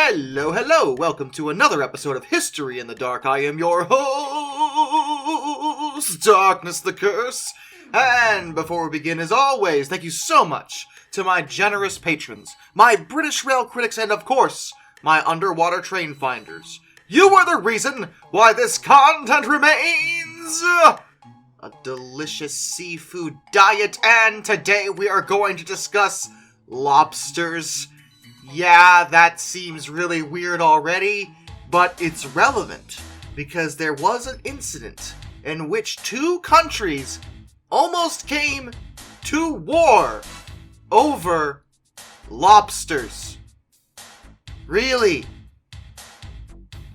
Hello, hello! Welcome to another episode of History in the Dark. I am your host, Darkness the Curse. And before we begin, as always, thank you so much to my generous patrons, my British rail critics, and of course, my underwater train finders. You are the reason why this content remains a delicious seafood diet, and today we are going to discuss lobsters. Yeah, that seems really weird already, but it's relevant because there was an incident in which two countries almost came to war over lobsters. Really?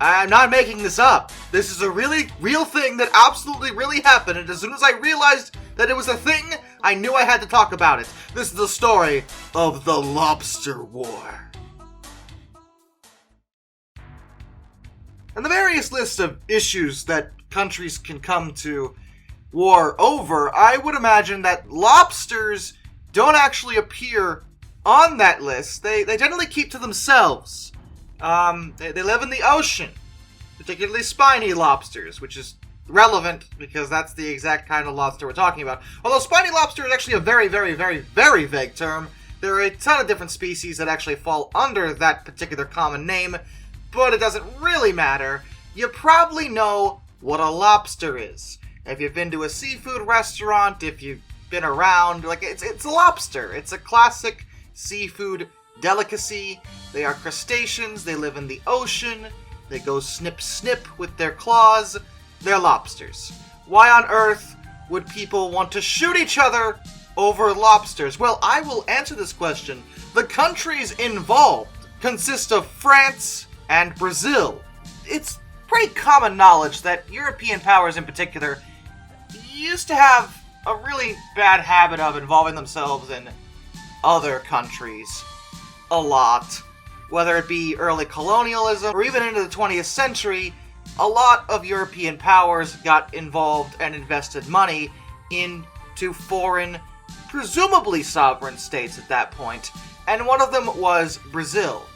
I'm not making this up. This is a really real thing that absolutely really happened, and as soon as I realized that it was a thing, I knew I had to talk about it. This is the story of the Lobster War. And the various list of issues that countries can come to war over, I would imagine that lobsters don't actually appear on that list. They generally keep to themselves. They live in the ocean, particularly spiny lobsters, which is relevant because that's the exact kind of lobster we're talking about. Although spiny lobster is actually a very, very, very, very vague term. There are a ton of different species that actually fall under that particular common name, but it doesn't really matter. You probably know what a lobster is. If you've been to a seafood restaurant, if you've been around, it's a lobster. It's a classic seafood delicacy. They are crustaceans, they live in the ocean, they go snip snip with their claws. They're lobsters. Why on earth would people want to shoot each other over lobsters? Well, I will answer this question. The countries involved consist of France and Brazil. It's pretty common knowledge that European powers in particular used to have a really bad habit of involving themselves in other countries a lot. Whether it be early colonialism or even into the 20th century, a lot of European powers got involved and invested money into foreign, presumably sovereign states at that point, and one of them was Brazil.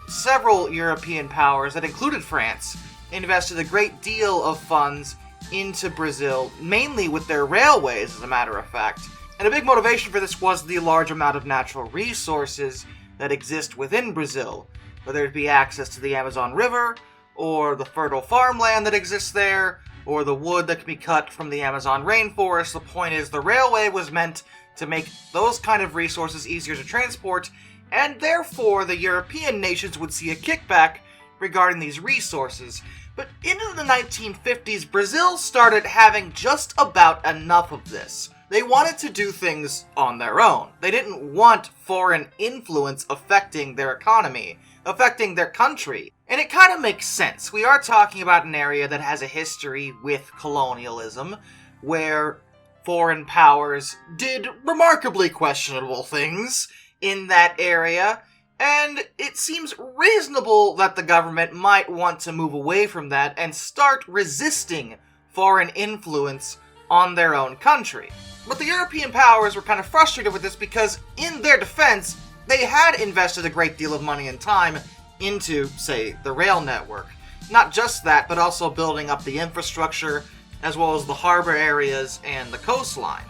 Several European powers, that included France, invested a great deal of funds into Brazil, mainly with their railways, as a matter of fact. And a big motivation for this was the large amount of natural resources that exist within Brazil, whether it be access to the Amazon River, or the fertile farmland that exists there, or the wood that can be cut from the Amazon rainforest. The point is, the railway was meant to make those kind of resources easier to transport, and therefore the European nations would see a kickback regarding these resources. But into the 1950s, Brazil started having just about enough of this. They wanted to do things on their own. They didn't want foreign influence affecting their economy, affecting their country. And it kind of makes sense. We are talking about an area that has a history with colonialism, where foreign powers did remarkably questionable things in that area, and it seems reasonable that the government might want to move away from that and start resisting foreign influence on their own country. But the European powers were kind of frustrated with this because, in their defense, they had invested a great deal of money and time into, say, the rail network. Not just that, but also building up the infrastructure, as well as the harbor areas and the coastline.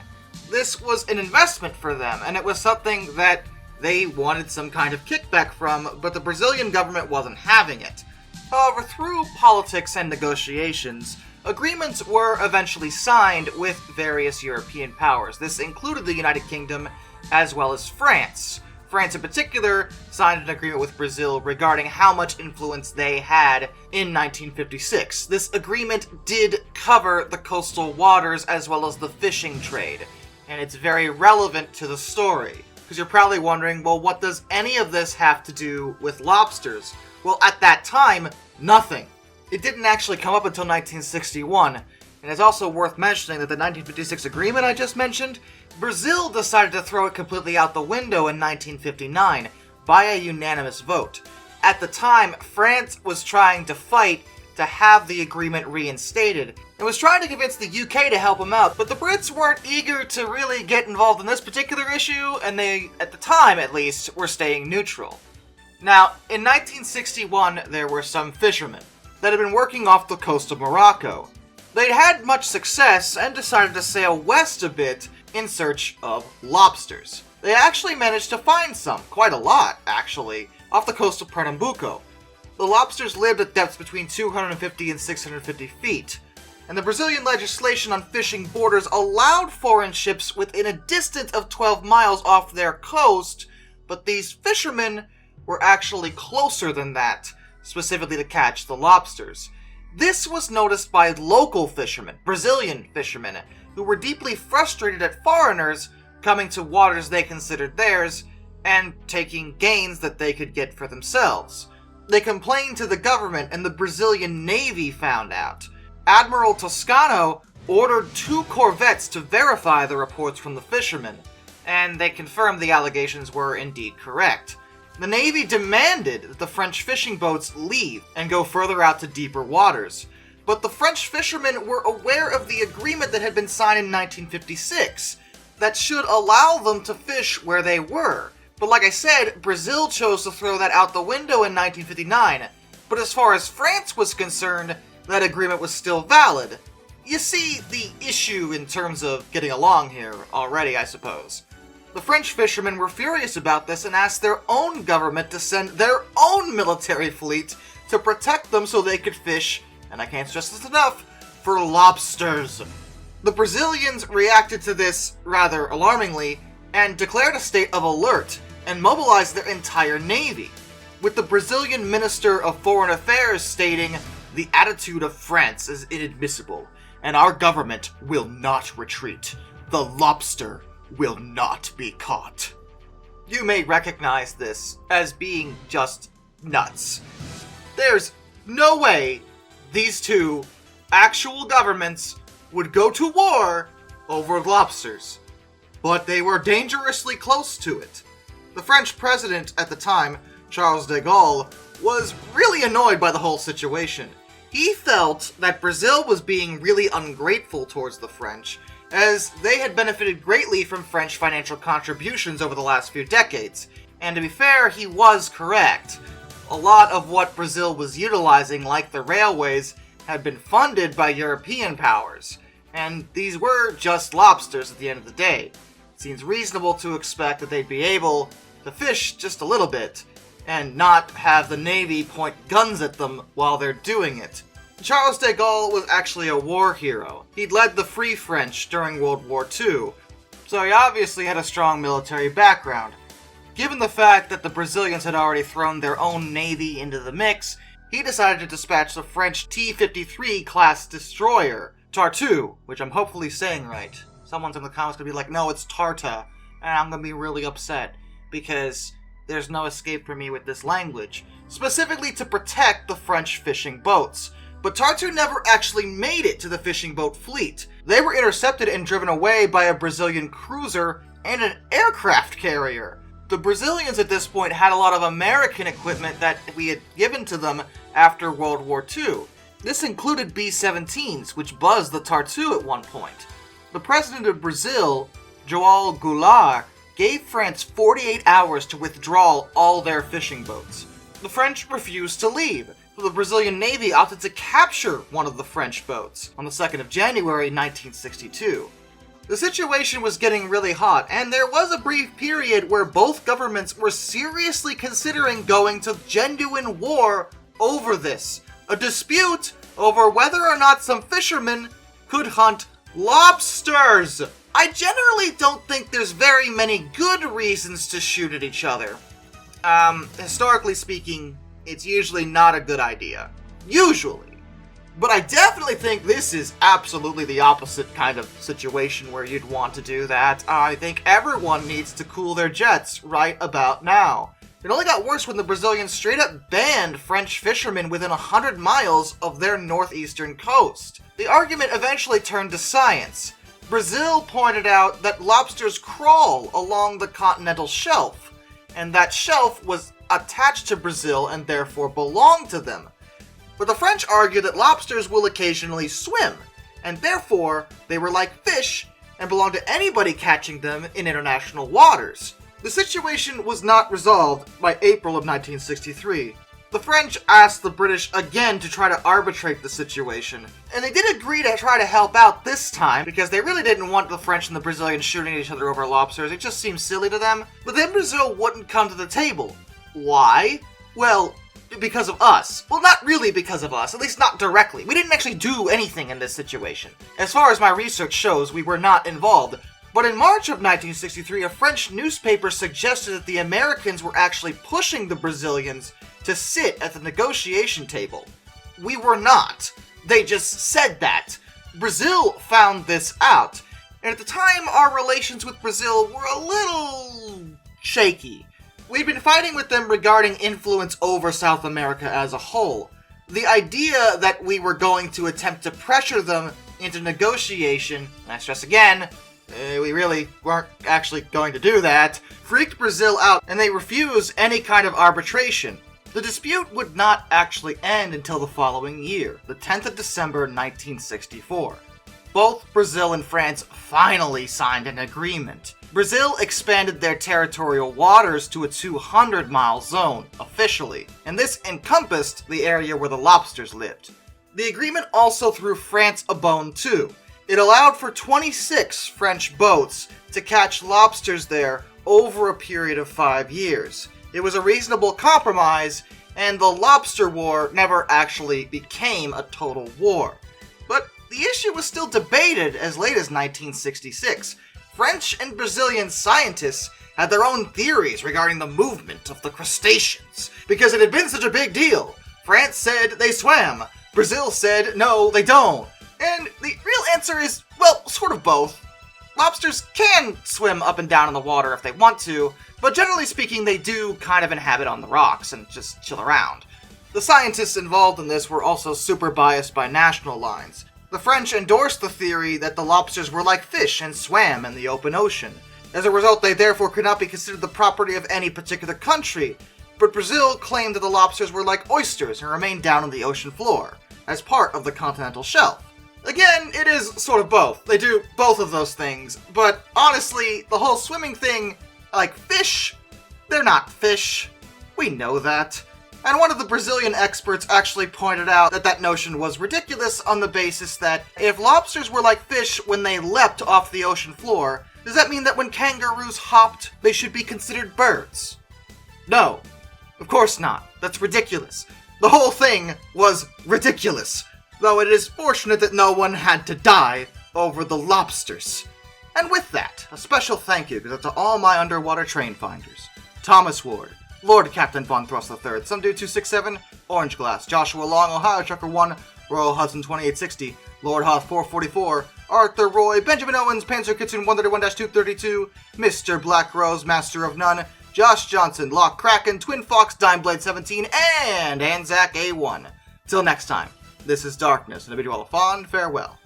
This was an investment for them, and it was something that they wanted some kind of kickback from, but the Brazilian government wasn't having it. However, through politics and negotiations, agreements were eventually signed with various European powers. This included the United Kingdom as well as France. France in particular signed an agreement with Brazil regarding how much influence they had in 1956. This agreement did cover the coastal waters as well as the fishing trade, and it's very relevant to the story. Because you're probably wondering, well, what does any of this have to do with lobsters? Well, at that time, nothing. It didn't actually come up until 1961, and it's also worth mentioning that the 1956 agreement I just mentioned, Brazil decided to throw it completely out the window in 1959 by a unanimous vote. At the time, France was trying to fight to have the agreement reinstated, and was trying to convince the UK to help him out, but the Brits weren't eager to really get involved in this particular issue, and they, at the time at least, were staying neutral. Now, in 1961, there were some fishermen that had been working off the coast of Morocco. They'd had much success and decided to sail west a bit in search of lobsters. They actually managed to find some, quite a lot actually, off the coast of Pernambuco. The lobsters lived at depths between 250 and 650 feet, and the Brazilian legislation on fishing borders allowed foreign ships within a distance of 12 miles off their coast, but these fishermen were actually closer than that, specifically to catch the lobsters. This was noticed by local fishermen, Brazilian fishermen, who were deeply frustrated at foreigners coming to waters they considered theirs and taking gains that they could get for themselves. They complained to the government, and the Brazilian Navy found out. Admiral Toscano ordered 2 corvettes to verify the reports from the fishermen, and they confirmed the allegations were indeed correct. The Navy demanded that the French fishing boats leave and go further out to deeper waters, but the French fishermen were aware of the agreement that had been signed in 1956 that should allow them to fish where they were. But like I said, Brazil chose to throw that out the window in 1959, but as far as France was concerned, that agreement was still valid. You see the issue in terms of getting along here already, I suppose. The French fishermen were furious about this and asked their own government to send their own military fleet to protect them so they could fish, and I can't stress this enough, for lobsters. The Brazilians reacted to this rather alarmingly and declared a state of alert and mobilized their entire navy, with the Brazilian Minister of Foreign Affairs stating, "The attitude of France is inadmissible, and our government will not retreat. The lobster will not be caught." You may recognize this as being just nuts. There's no way these two actual governments would go to war over lobsters, but they were dangerously close to it. The French president at the time, Charles de Gaulle, was really annoyed by the whole situation. He felt that Brazil was being really ungrateful towards the French, as they had benefited greatly from French financial contributions over the last few decades. And to be fair, he was correct. A lot of what Brazil was utilizing, like the railways, had been funded by European powers, and these were just lobsters at the end of the day. It seems reasonable to expect that they'd be able to fish just a little bit, and not have the Navy point guns at them while they're doing it. Charles de Gaulle was actually a war hero. He'd led the Free French during World War II, so he obviously had a strong military background. Given the fact that the Brazilians had already thrown their own navy into the mix, he decided to dispatch the French T-53 class destroyer, Tartu, which I'm hopefully saying right. Someone's in the comments gonna be like, no, it's Tarta, and I'm gonna be really upset, because there's no escape for me with this language, specifically to protect the French fishing boats. But Tartu never actually made it to the fishing boat fleet. They were intercepted and driven away by a Brazilian cruiser and an aircraft carrier. The Brazilians at this point had a lot of American equipment that we had given to them after World War II. This included B-17s, which buzzed the Tartu at one point. The president of Brazil, João Goulart, gave France 48 hours to withdraw all their fishing boats. The French refused to leave, so the Brazilian Navy opted to capture one of the French boats on the 2nd of January 1962. The situation was getting really hot, and there was a brief period where both governments were seriously considering going to genuine war over this. A dispute over whether or not some fishermen could hunt lobsters. I generally don't think there's very many good reasons to shoot at each other. Historically speaking, it's usually not a good idea. Usually. But I definitely think this is absolutely the opposite kind of situation where you'd want to do that. I think everyone needs to cool their jets right about now. It only got worse when the Brazilians straight up banned French fishermen within 100 miles of their northeastern coast. The argument eventually turned to science. Brazil pointed out that lobsters crawl along the continental shelf, and that shelf was attached to Brazil and therefore belonged to them. But the French argued that lobsters will occasionally swim, and therefore they were like fish and belonged to anybody catching them in international waters. The situation was not resolved by April of 1963. The French asked the British again to try to arbitrate the situation, and they did agree to try to help out this time because they really didn't want the French and the Brazilians shooting at each other over lobsters. It just seemed silly to them. But then Brazil wouldn't come to the table. Why? Well, because of us. Well, not really because of us, at least not directly. We didn't actually do anything in this situation. As far as my research shows, we were not involved. But in March of 1963, a French newspaper suggested that the Americans were actually pushing the Brazilians to sit at the negotiation table. We were not. They just said that. Brazil found this out, and at the time our relations with Brazil were a little shaky. We'd been fighting with them regarding influence over South America as a whole. The idea that we were going to attempt to pressure them into negotiation, and I stress again, we really weren't actually going to do that, freaked Brazil out, and they refused any kind of arbitration. The dispute would not actually end until the following year, the 10th of December 1964. Both Brazil and France finally signed an agreement. Brazil expanded their territorial waters to a 200-mile zone, officially, and this encompassed the area where the lobsters lived. The agreement also threw France a bone too. It allowed for 26 French boats to catch lobsters there over a period of 5 years. It was a reasonable compromise, and the Lobster War never actually became a total war. But the issue was still debated as late as 1966. French and Brazilian scientists had their own theories regarding the movement of the crustaceans, because it had been such a big deal. France said they swam, Brazil said no, they don't. And the real answer is, well, sort of both. Lobsters can swim up and down in the water if they want to, but generally speaking they do kind of inhabit on the rocks and just chill around. The scientists involved in this were also super biased by national lines. The French endorsed the theory that the lobsters were like fish and swam in the open ocean. As a result, they therefore could not be considered the property of any particular country, but Brazil claimed that the lobsters were like oysters and remained down on the ocean floor, as part of the continental shelf. Again, it is sort of both. They do both of those things, but honestly, the whole swimming thing, like fish, they're not fish. We know that. And one of the Brazilian experts actually pointed out that that notion was ridiculous on the basis that if lobsters were like fish when they leapt off the ocean floor, does that mean that when kangaroos hopped, they should be considered birds? No, of course not. That's ridiculous. The whole thing was ridiculous. Though it is fortunate that no one had to die over the lobsters. And with that, a special thank you goes out to all my underwater train finders. Thomas Ward, Lord Captain Von Thrust III, Somedude 267, Orange Glass, Joshua Long, Ohio Trucker 1, Royal Hudson 2860, Lord Hoth 444, Arthur Roy, Benjamin Owens, Panzer Kitchen 131-232, Mr. Black Rose, Master of None, Josh Johnson, Lock Kraken, Twin Fox, Dimeblade 17, and Anzac A1. Till next time. This is Darkness, and I bid you all a fond farewell.